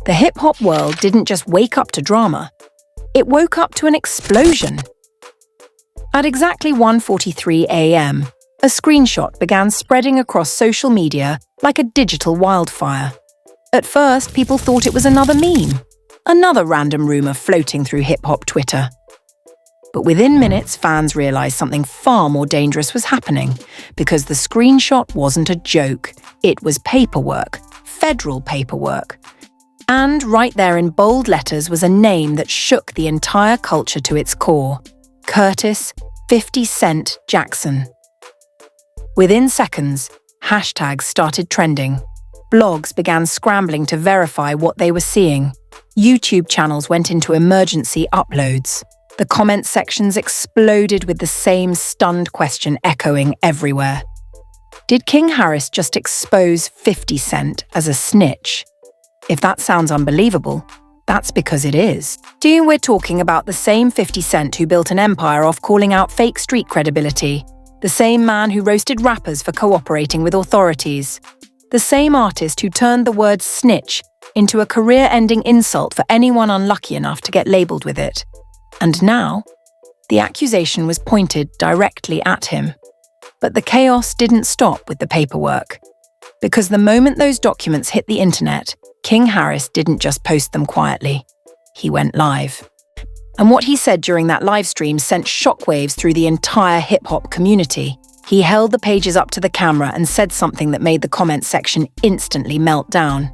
The hip-hop world didn't just wake up to drama. It woke up to an explosion. At exactly 1:43 a.m., a screenshot began spreading across social media like a digital wildfire. At first, people thought it was another meme, another random rumor floating through hip-hop Twitter. But within minutes, fans realized something far more dangerous was happening, because the screenshot wasn't a joke. It was paperwork, federal paperwork. And right there in bold letters was a name that shook the entire culture to its core: Curtis 50 Cent Jackson. Within seconds, hashtags started trending. Blogs began scrambling to verify what they were seeing. YouTube channels went into emergency uploads. The comment sections exploded with the same stunned question echoing everywhere. Did King Harris just expose 50 Cent as a snitch? If that sounds unbelievable, that's because it is. We're talking about the same 50 Cent who built an empire off calling out fake street credibility. The same man who roasted rappers for cooperating with authorities. The same artist who turned the word snitch into a career-ending insult for anyone unlucky enough to get labelled with it. And now, the accusation was pointed directly at him. But the chaos didn't stop with the paperwork. Because the moment those documents hit the internet, King Harris didn't just post them quietly. He went live. And what he said during that live stream sent shockwaves through the entire hip-hop community. He held the pages up to the camera and said something that made the comment section instantly melt down.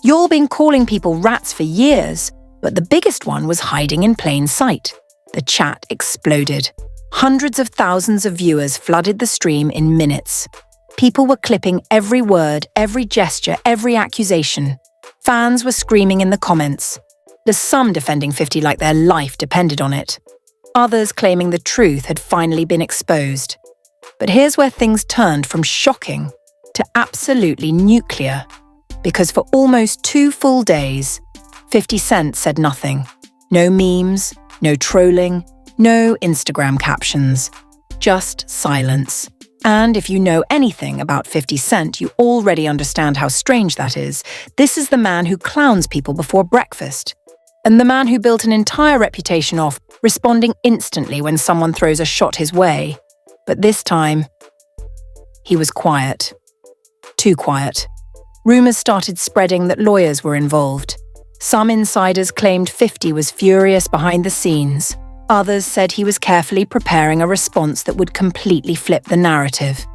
"You've been calling people rats for years, but the biggest one was hiding in plain sight." The chat exploded. Hundreds of thousands of viewers flooded the stream in minutes. People were clipping every word, every gesture, every accusation. Fans were screaming in the comments. There's some defending 50 like their life depended on it. Others claiming the truth had finally been exposed. But here's where things turned from shocking to absolutely nuclear. Because for almost 2 full days, 50 Cent said nothing. No memes, no trolling, no Instagram captions. Just silence. And if you know anything about 50 Cent, you already understand how strange that is. This is the man who clowns people before breakfast. And the man who built an entire reputation off responding instantly when someone throws a shot his way. But this time, he was quiet. Too quiet. Rumors started spreading that lawyers were involved. Some insiders claimed 50 was furious behind the scenes. Others said he was carefully preparing a response that would completely flip the narrative.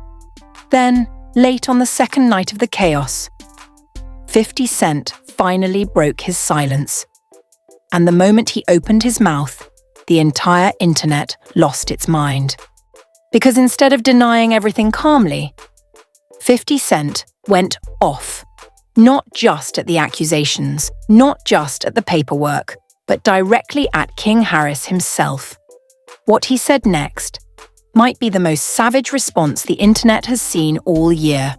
Then, late on the second night of the chaos, 50 Cent finally broke his silence. And the moment he opened his mouth, the entire internet lost its mind. Because instead of denying everything calmly, 50 Cent went off. Not just at the accusations, not just at the paperwork, but directly at King Harris himself. What he said next might be the most savage response the internet has seen all year.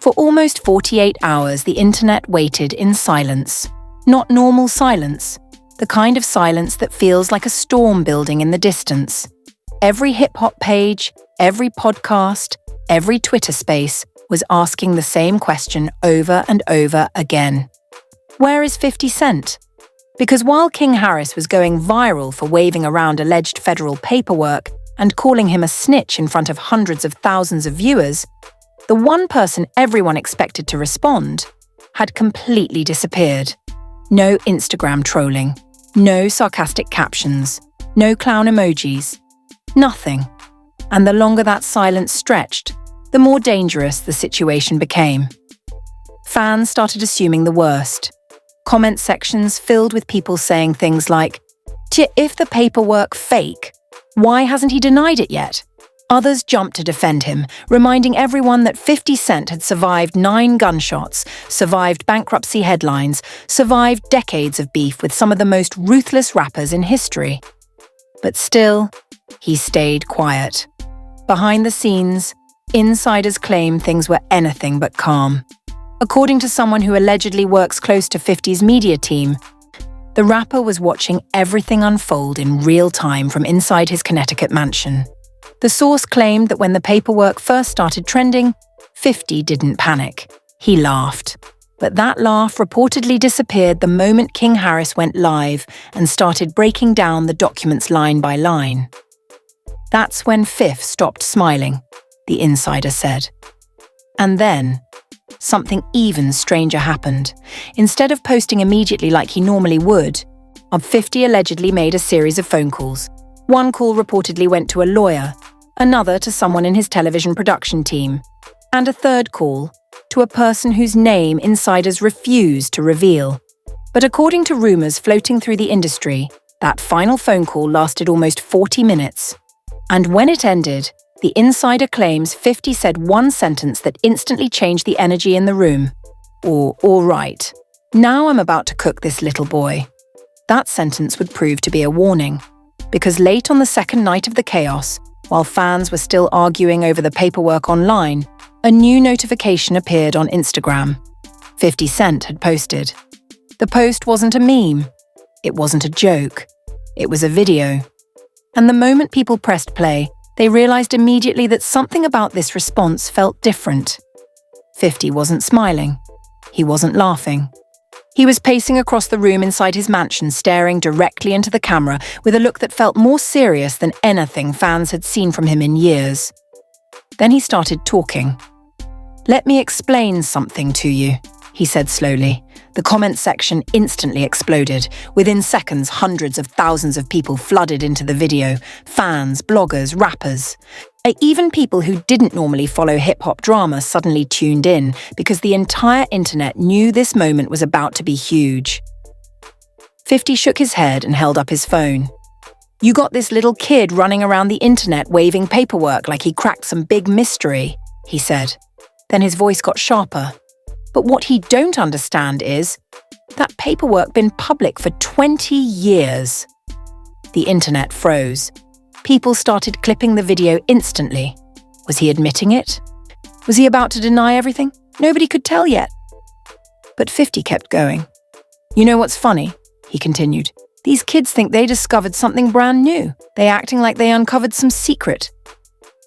For almost 48 hours, the internet waited in silence. Not normal silence, the kind of silence that feels like a storm building in the distance. Every hip-hop page, every podcast, every Twitter space was asking the same question over and over again. Where is 50 Cent? Because while King Harris was going viral for waving around alleged federal paperwork and calling him a snitch in front of hundreds of thousands of viewers, the one person everyone expected to respond had completely disappeared. No Instagram trolling, no sarcastic captions, no clown emojis, nothing. And the longer that silence stretched, the more dangerous the situation became. Fans started assuming the worst. Comment sections filled with people saying things like, "If the paperwork fake, why hasn't he denied it yet?" Others jumped to defend him, reminding everyone that 50 Cent had survived 9 gunshots, survived bankruptcy headlines, survived decades of beef with some of the most ruthless rappers in history. But still, he stayed quiet. Behind the scenes, insiders claim things were anything but calm. According to someone who allegedly works close to 50's media team, the rapper was watching everything unfold in real time from inside his Connecticut mansion. The source claimed that when the paperwork first started trending, 50 didn't panic. He laughed. But that laugh reportedly disappeared the moment King Harris went live and started breaking down the documents line by line. That's when Fifth stopped smiling, the insider said. And then, something even stranger happened. Instead of posting immediately like he normally would, 50 allegedly made a series of phone calls. One call reportedly went to a lawyer, another to someone in his television production team, and a third call to a person whose name insiders refused to reveal. But according to rumours floating through the industry, that final phone call lasted almost 40 minutes. And when it ended, the insider claims 50 said one sentence that instantly changed the energy in the room. Or, all right, now I'm about to cook this little boy. That sentence would prove to be a warning, because late on the second night of the chaos, while fans were still arguing over the paperwork online, a new notification appeared on Instagram. 50 Cent had posted. The post wasn't a meme. It wasn't a joke. It was a video. And the moment people pressed play, they realized immediately that something about this response felt different. 50 wasn't smiling. He wasn't laughing. He was pacing across the room inside his mansion, staring directly into the camera with a look that felt more serious than anything fans had seen from him in years. Then he started talking. "Let me explain something to you," he said slowly. The comment section instantly exploded. Within seconds, hundreds of thousands of people flooded into the video. Fans, bloggers, rappers. Even people who didn't normally follow hip-hop drama suddenly tuned in because the entire internet knew this moment was about to be huge. 50 shook his head and held up his phone. "You got this little kid running around the internet waving paperwork like he cracked some big mystery," he said. Then his voice got sharper. "But what he don't understand is that paperwork been public for 20 years. The internet froze. People started clipping the video instantly. Was he admitting it? Was he about to deny everything? Nobody could tell yet. But 50 kept going. "You know what's funny?" he continued. "These kids think they discovered something brand new. They acting like they uncovered some secret."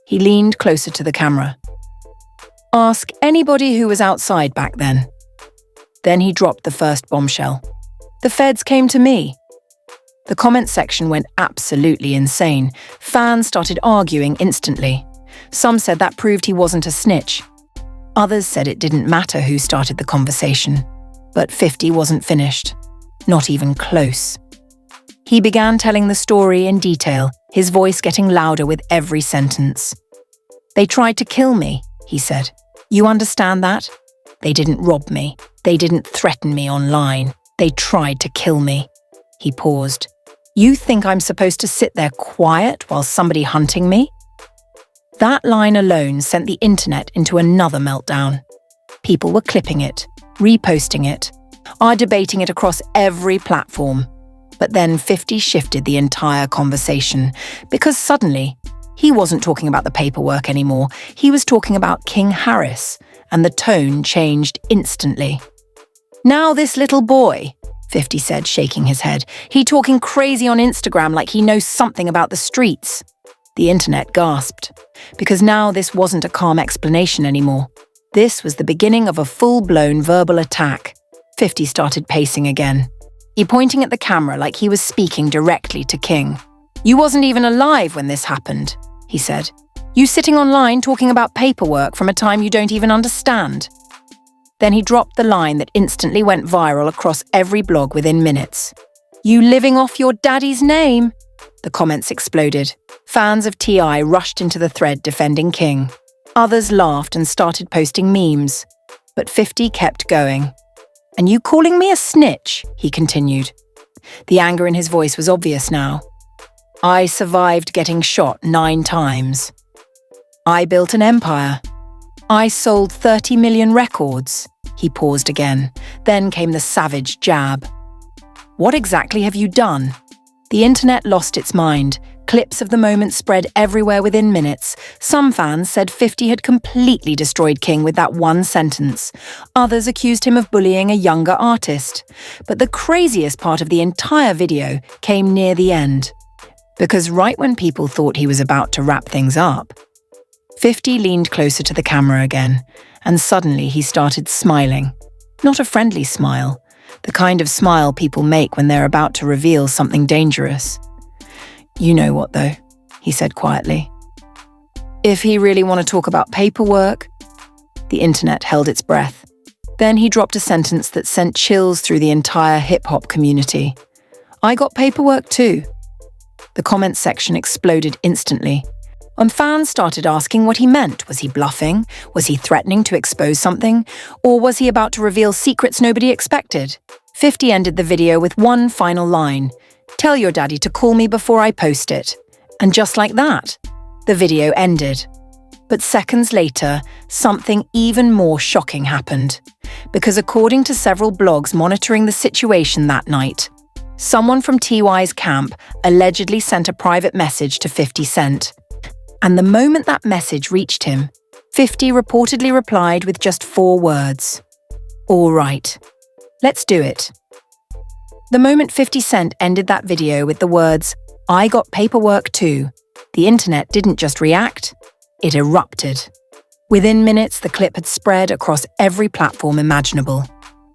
He leaned closer to the camera. "Ask anybody who was outside back then." Then he dropped the first bombshell. "The feds came to me." The comment section went absolutely insane. Fans started arguing instantly. Some said that proved he wasn't a snitch. Others said it didn't matter who started the conversation. But 50 wasn't finished. Not even close. He began telling the story in detail, his voice getting louder with every sentence. "They tried to kill me," he said. "You understand that? They didn't rob me. They didn't threaten me online. They tried to kill me." He paused. "You think I'm supposed to sit there quiet while somebody hunting me?" That line alone sent the internet into another meltdown. People were clipping it, reposting it, debating it across every platform. But then 50 shifted the entire conversation, because suddenly, he wasn't talking about the paperwork anymore. He was talking about King Harris, and the tone changed instantly. "Now this little boy," 50 said, shaking his head. "He talking crazy on Instagram like he knows something about the streets." The internet gasped, because now this wasn't a calm explanation anymore. This was the beginning of a full-blown verbal attack. 50 started pacing again. He pointing at the camera like he was speaking directly to King. "You wasn't even alive when this happened," he said. "You sitting online talking about paperwork from a time you don't even understand." Then he dropped the line that instantly went viral across every blog within minutes. "You living off your daddy's name?" The comments exploded. Fans of T.I. rushed into the thread defending King. Others laughed and started posting memes. But 50 kept going. "And you calling me a snitch?" he continued. The anger in his voice was obvious now. "I survived getting shot 9 times. I built an empire. I sold 30 million records." He paused again. Then came the savage jab. "What exactly have you done?" The internet lost its mind. Clips of the moment spread everywhere within minutes. Some fans said 50 had completely destroyed King with that one sentence. Others accused him of bullying a younger artist. But the craziest part of the entire video came near the end. Because right when people thought he was about to wrap things up, 50 leaned closer to the camera again, and suddenly he started smiling. Not a friendly smile, the kind of smile people make when they're about to reveal something dangerous. "You know what, though," he said quietly. "If he really want to talk about paperwork..." The internet held its breath. Then he dropped a sentence that sent chills through the entire hip-hop community. "I got paperwork too." The comments section exploded instantly. And fans started asking what he meant. Was he bluffing? Was he threatening to expose something? Or was he about to reveal secrets nobody expected? 50 ended the video with one final line: "Tell your daddy to call me before I post it." And just like that, the video ended. But seconds later, something even more shocking happened. Because according to several blogs monitoring the situation that night, someone from TY's camp allegedly sent a private message to 50 Cent. And the moment that message reached him, 50 reportedly replied with just 4 words: "All right, let's do it." The moment 50 Cent ended that video with the words, "I got paperwork too," the internet didn't just react, it erupted. Within minutes, the clip had spread across every platform imaginable.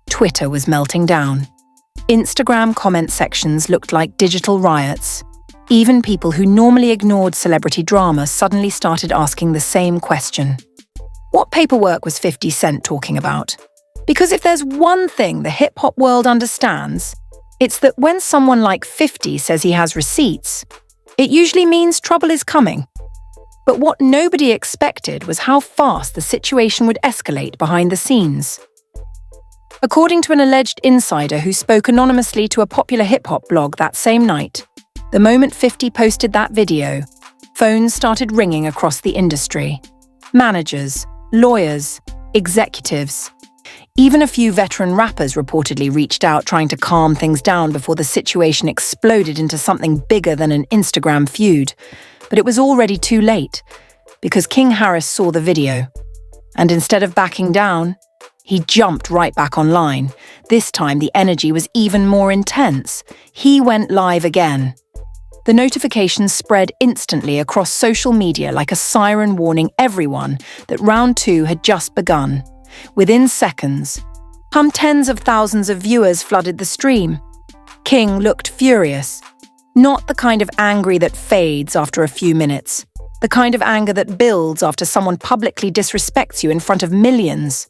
Twitter was melting down. Instagram comment sections looked like digital riots. Even people who normally ignored celebrity drama suddenly started asking the same question. What paperwork was 50 Cent talking about? Because if there's one thing the hip-hop world understands, it's that when someone like 50 says he has receipts, it usually means trouble is coming. But what nobody expected was how fast the situation would escalate behind the scenes. According to an alleged insider who spoke anonymously to a popular hip-hop blog that same night, the moment 50 posted that video, phones started ringing across the industry. Managers, lawyers, executives. Even a few veteran rappers reportedly reached out trying to calm things down before the situation exploded into something bigger than an Instagram feud. But it was already too late, because King Harris saw the video. And instead of backing down, he jumped right back online. This time the energy was even more intense. He went live again. The notifications spread instantly across social media like a siren warning everyone that round 2 had just begun. Within seconds, tens of thousands of viewers flooded the stream. King looked furious. Not the kind of angry that fades after a few minutes. The kind of anger that builds after someone publicly disrespects you in front of millions.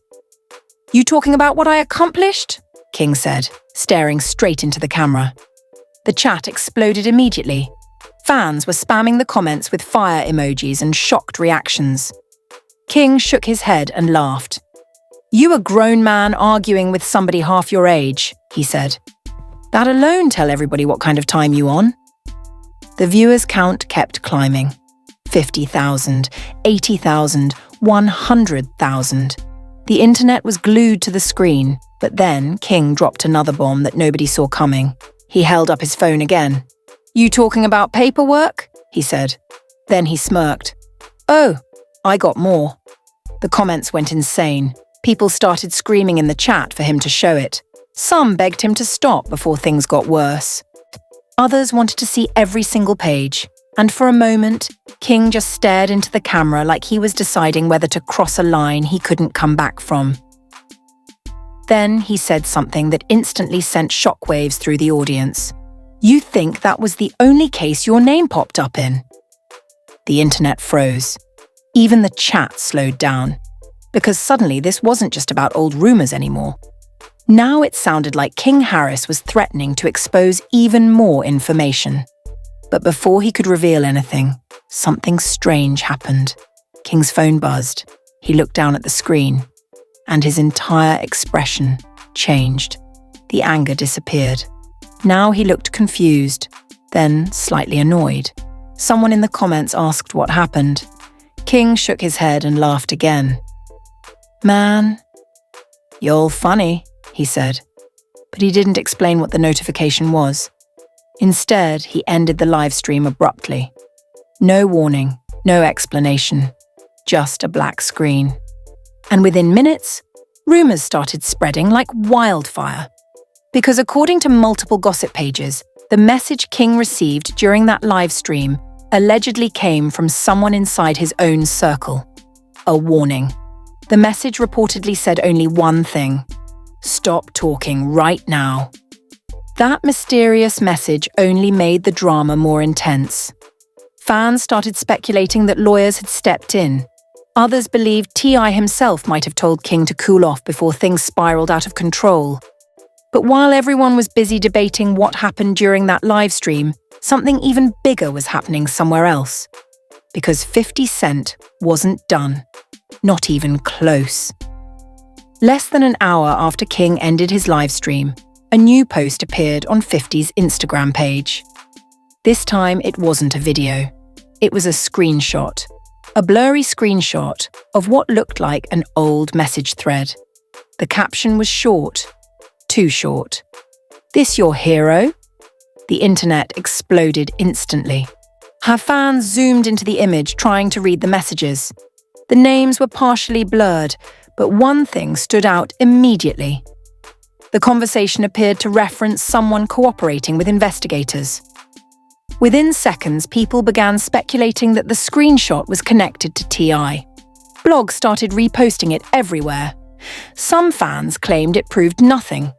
"You talking about what I accomplished?" King said, staring straight into the camera. The chat exploded immediately. Fans were spamming the comments with fire emojis and shocked reactions. King shook his head and laughed. "You a grown man arguing with somebody half your age," he said. "That alone tell everybody what kind of time you on." The viewers' count kept climbing. 50,000, 80,000, 100,000. The internet was glued to the screen, but then King dropped another bomb that nobody saw coming. He held up his phone again. "You talking about paperwork?" he said. Then he smirked. "Oh, I got more." The comments went insane. People started screaming in the chat for him to show it. Some begged him to stop before things got worse. Others wanted to see every single page. And for a moment, King just stared into the camera like he was deciding whether to cross a line he couldn't come back from. Then he said something that instantly sent shockwaves through the audience. "You think that was the only case your name popped up in?" The internet froze. Even the chat slowed down. Because suddenly this wasn't just about old rumors anymore. Now it sounded like King Harris was threatening to expose even more information. But before he could reveal anything, something strange happened. King's phone buzzed. He looked down at the screen, and his entire expression changed. The anger disappeared. Now he looked confused, then slightly annoyed. Someone in the comments asked what happened. King shook his head and laughed again. "Man, you're funny," he said. But he didn't explain what the notification was. Instead, he ended the live stream abruptly. No warning, no explanation, just a black screen. And within minutes, rumors started spreading like wildfire. Because according to multiple gossip pages, the message King received during that live stream allegedly came from someone inside his own circle. A warning. The message reportedly said only one thing. Stop talking right now. That mysterious message only made the drama more intense. Fans started speculating that lawyers had stepped in. Others believed T.I. himself might have told King to cool off before things spiraled out of control. But while everyone was busy debating what happened during that live stream, something even bigger was happening somewhere else. Because 50 Cent wasn't done. Not even close. Less than an hour after King ended his live stream, a new post appeared on 50's Instagram page. This time it wasn't a video. It was a screenshot. A blurry screenshot of what looked like an old message thread. The caption was short. Too short. "This your hero?" The internet exploded instantly. Her fans zoomed into the image trying to read the messages. The names were partially blurred, but one thing stood out immediately. The conversation appeared to reference someone cooperating with investigators. Within seconds, people began speculating that the screenshot was connected to T.I. Blogs started reposting it everywhere. Some fans claimed it proved nothing.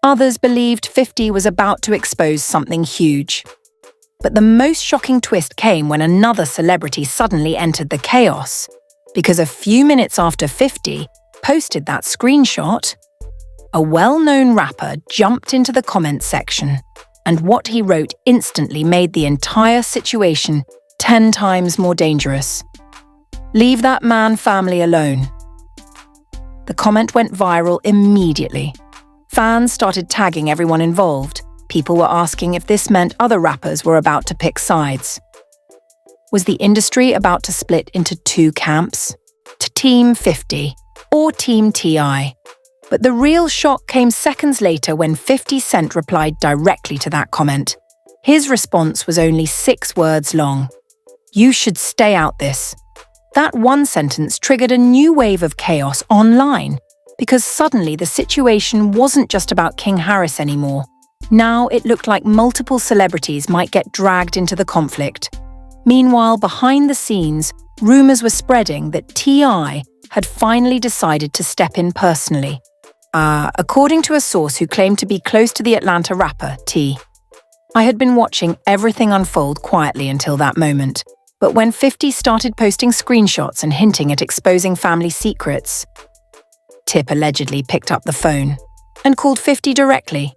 Others believed 50 was about to expose something huge. But the most shocking twist came when another celebrity suddenly entered the chaos. Because a few minutes after 50 posted that screenshot, a well-known rapper jumped into the comments section, and what he wrote instantly made the entire situation 10 times more dangerous. "Leave that man family alone." The comment went viral immediately. Fans started tagging everyone involved. People were asking if this meant other rappers were about to pick sides. Was the industry about to split into two camps? To Team 50 or Team T.I.? But the real shock came seconds later when 50 Cent replied directly to that comment. His response was only 6 words long. "You should stay out this." That one sentence triggered a new wave of chaos online, because suddenly the situation wasn't just about King Harris anymore. Now it looked like multiple celebrities might get dragged into the conflict. Meanwhile, behind the scenes, rumors were spreading that T.I. had finally decided to step in personally. According to a source who claimed to be close to the Atlanta rapper, T. I had been watching everything unfold quietly until that moment. But when 50 started posting screenshots and hinting at exposing family secrets, Tip allegedly picked up the phone and called 50 directly.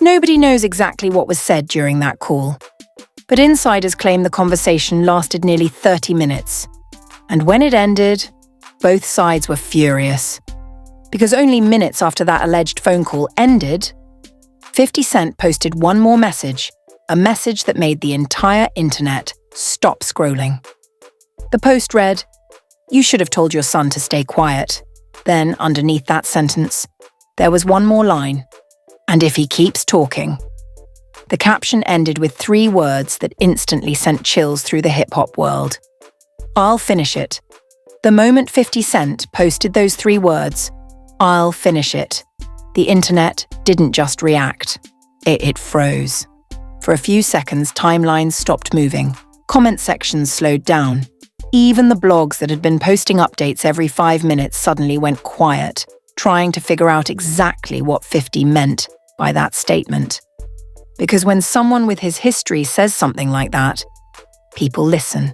Nobody knows exactly what was said during that call. But insiders claim the conversation lasted nearly 30 minutes. And when it ended, both sides were furious. Because only minutes after that alleged phone call ended, 50 Cent posted one more message, a message that made the entire internet stop scrolling. The post read, "You should have told your son to stay quiet." Then, underneath that sentence, there was one more line, "And if he keeps talking." The caption ended with 3 words that instantly sent chills through the hip-hop world. "I'll finish it." The moment 50 Cent posted those 3 words, "I'll finish it," the internet didn't just react. It froze. For a few seconds, timelines stopped moving. Comment sections slowed down. Even the blogs that had been posting updates every 5 minutes suddenly went quiet, trying to figure out exactly what 50 meant by that statement. Because when someone with his history says something like that, people listen.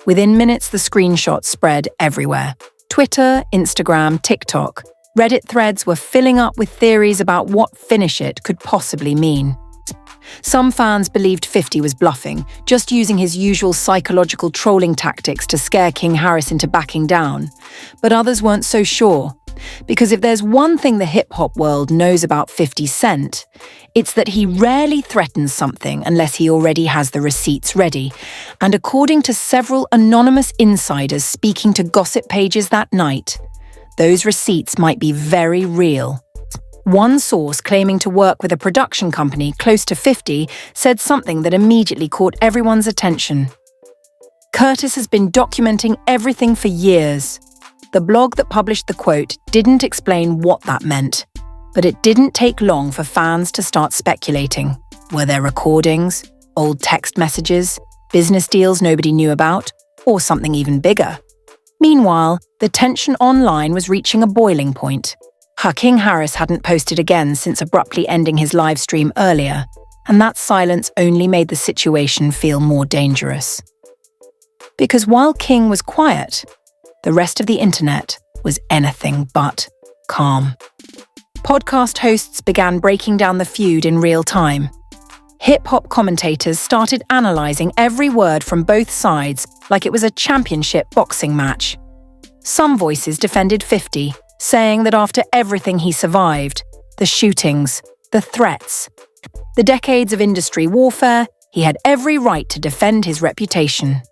Within minutes, the screenshots spread everywhere. Twitter, Instagram, TikTok. Reddit threads were filling up with theories about what "finish it" could possibly mean. Some fans believed 50 was bluffing, just using his usual psychological trolling tactics to scare King Harris into backing down. But others weren't so sure. Because if there's one thing the hip-hop world knows about 50 Cent, it's that he rarely threatens something unless he already has the receipts ready. And according to several anonymous insiders speaking to gossip pages that night, those receipts might be very real. One source claiming to work with a production company close to 50 said something that immediately caught everyone's attention. "Curtis has been documenting everything for years." The blog that published the quote didn't explain what that meant, but it didn't take long for fans to start speculating. Were there recordings, old text messages, business deals nobody knew about, or something even bigger? Meanwhile, the tension online was reaching a boiling point. King Harris hadn't posted again since abruptly ending his live stream earlier, and that silence only made the situation feel more dangerous. Because while King was quiet, the rest of the internet was anything but calm. Podcast hosts began breaking down the feud in real time. Hip-hop commentators started analysing every word from both sides like it was a championship boxing match. Some voices defended 50, saying that after everything he survived, the shootings, the threats, the decades of industry warfare, he had every right to defend his reputation.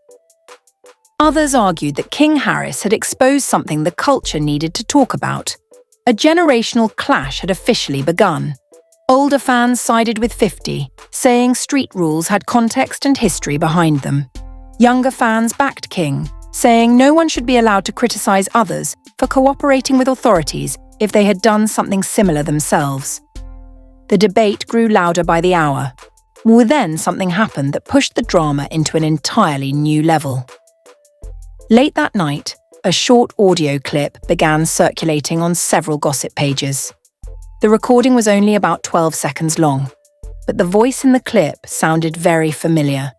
Others argued that King Harris had exposed something the culture needed to talk about. A generational clash had officially begun. Older fans sided with 50, saying street rules had context and history behind them. Younger fans backed King, saying no one should be allowed to criticize others for cooperating with authorities if they had done something similar themselves. The debate grew louder by the hour. Well, then something happened that pushed the drama into an entirely new level. Late that night, a short audio clip began circulating on several gossip pages. The recording was only about 12 seconds long, but the voice in the clip sounded very familiar.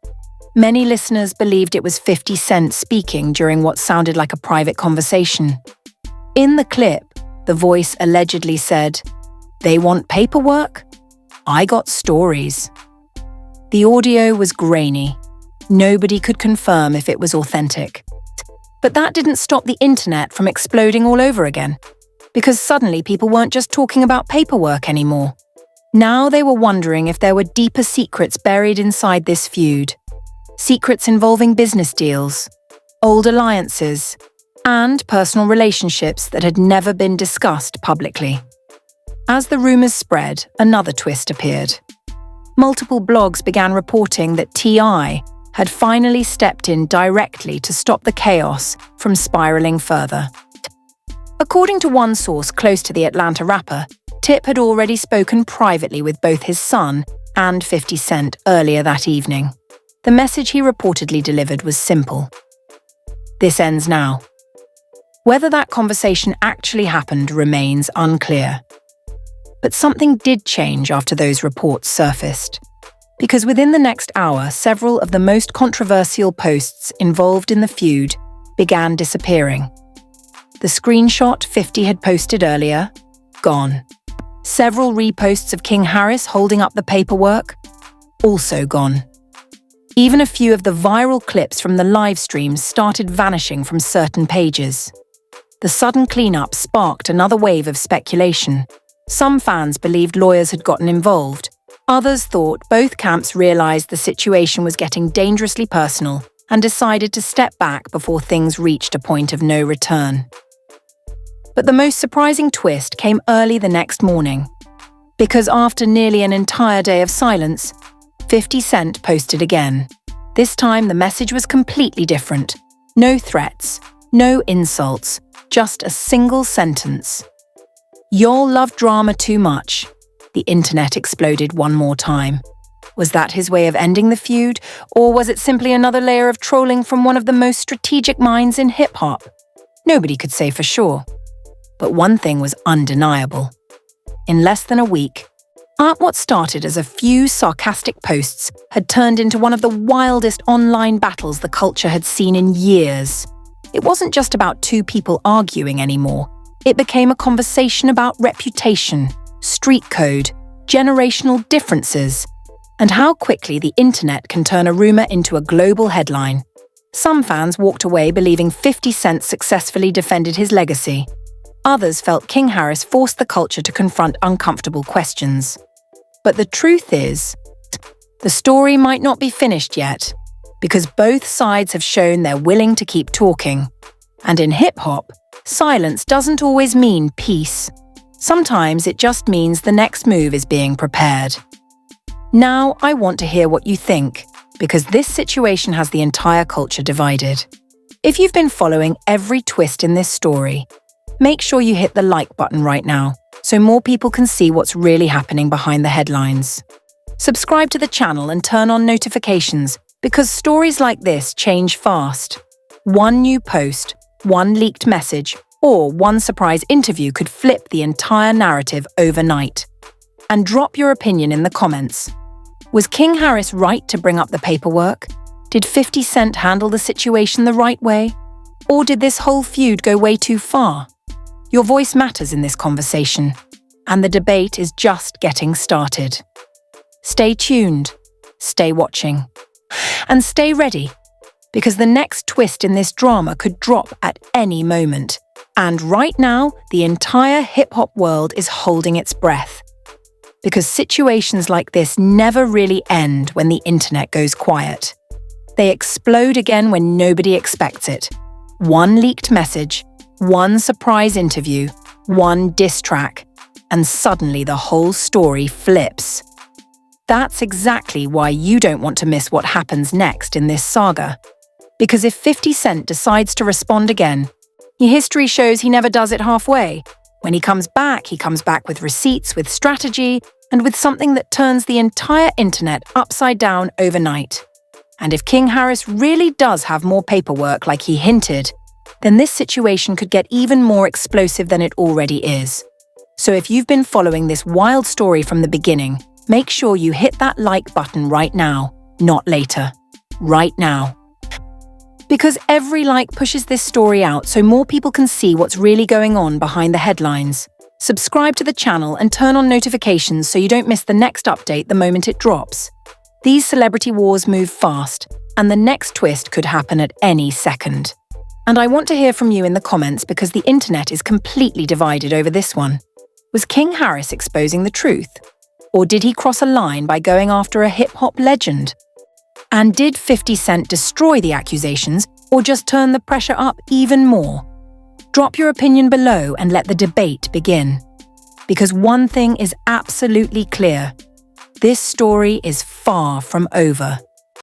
Many listeners believed it was 50 Cent speaking during what sounded like a private conversation. In the clip, the voice allegedly said, "They want paperwork? I got stories." The audio was grainy. Nobody could confirm if it was authentic. But that didn't stop the internet from exploding all over again, because suddenly people weren't just talking about paperwork anymore. Now they were wondering if there were deeper secrets buried inside this feud. Secrets involving business deals, old alliances, and personal relationships that had never been discussed publicly. As the rumors spread, another twist appeared. Multiple blogs began reporting that T.I. had finally stepped in directly to stop the chaos from spiraling further. According to one source close to the Atlanta rapper, Tip had already spoken privately with both his son and 50 Cent earlier that evening. The message he reportedly delivered was simple: "This ends now." Whether that conversation actually happened remains unclear. But something did change after those reports surfaced. Because within the next hour, several of the most controversial posts involved in the feud began disappearing. The screenshot 50 had posted earlier, gone. Several reposts of King Harris holding up the paperwork, also gone. Even a few of the viral clips from the live streams started vanishing from certain pages. The sudden cleanup sparked another wave of speculation. Some fans believed lawyers had gotten involved. Others thought both camps realized the situation was getting dangerously personal and decided to step back before things reached a point of no return. But the most surprising twist came early the next morning. Because after nearly an entire day of silence, 50 Cent posted again. This time the message was completely different. No threats, no insults, just a single sentence. "Y'all love drama too much." The internet exploded one more time. Was that his way of ending the feud, or was it simply another layer of trolling from one of the most strategic minds in hip-hop? Nobody could say for sure. But one thing was undeniable. In less than a week, what started as a few sarcastic posts had turned into one of the wildest online battles the culture had seen in years. It wasn't just about two people arguing anymore. It became a conversation about reputation, street code, generational differences, and how quickly the internet can turn a rumor into a global headline. Some fans walked away believing 50 Cent successfully defended his legacy. Others felt King Harris forced the culture to confront uncomfortable questions. But the truth is, the story might not be finished yet, because both sides have shown they're willing to keep talking. And in hip-hop, silence doesn't always mean peace. Sometimes it just means the next move is being prepared. Now I want to hear what you think, because this situation has the entire culture divided. If you've been following every twist in this story, make sure you hit the like button right now, so more people can see what's really happening behind the headlines. Subscribe to the channel and turn on notifications, because stories like this change fast. One new post, one leaked message, Or one surprise interview could flip the entire narrative overnight. And drop your opinion in the comments. Was King Harris right to bring up the paperwork? Did 50 Cent handle the situation the right way? Or did this whole feud go way too far? Your voice matters in this conversation, and the debate is just getting started. Stay tuned, stay watching, and stay ready, because the next twist in this drama could drop at any moment. And right now, the entire hip-hop world is holding its breath. Because situations like this never really end when the internet goes quiet. They explode again when nobody expects it. One leaked message, one surprise interview, one diss track, and suddenly the whole story flips. That's exactly why you don't want to miss what happens next in this saga. Because if 50 Cent decides to respond again, history shows he never does it halfway. When he comes back with receipts, with strategy, and with something that turns the entire internet upside down overnight. And if King Harris really does have more paperwork like he hinted, then this situation could get even more explosive than it already is. So if you've been following this wild story from the beginning, make sure you hit that like button right now, not later. Right now. Because every like pushes this story out so more people can see what's really going on behind the headlines. Subscribe to the channel and turn on notifications so you don't miss the next update the moment it drops. These celebrity wars move fast, and the next twist could happen at any second. And I want to hear from you in the comments because the internet is completely divided over this one. Was King Harris exposing the truth? Or did he cross a line by going after a hip-hop legend? And did 50 Cent destroy the accusations or just turn the pressure up even more? Drop your opinion below and let the debate begin. Because one thing is absolutely clear. This story is far from over.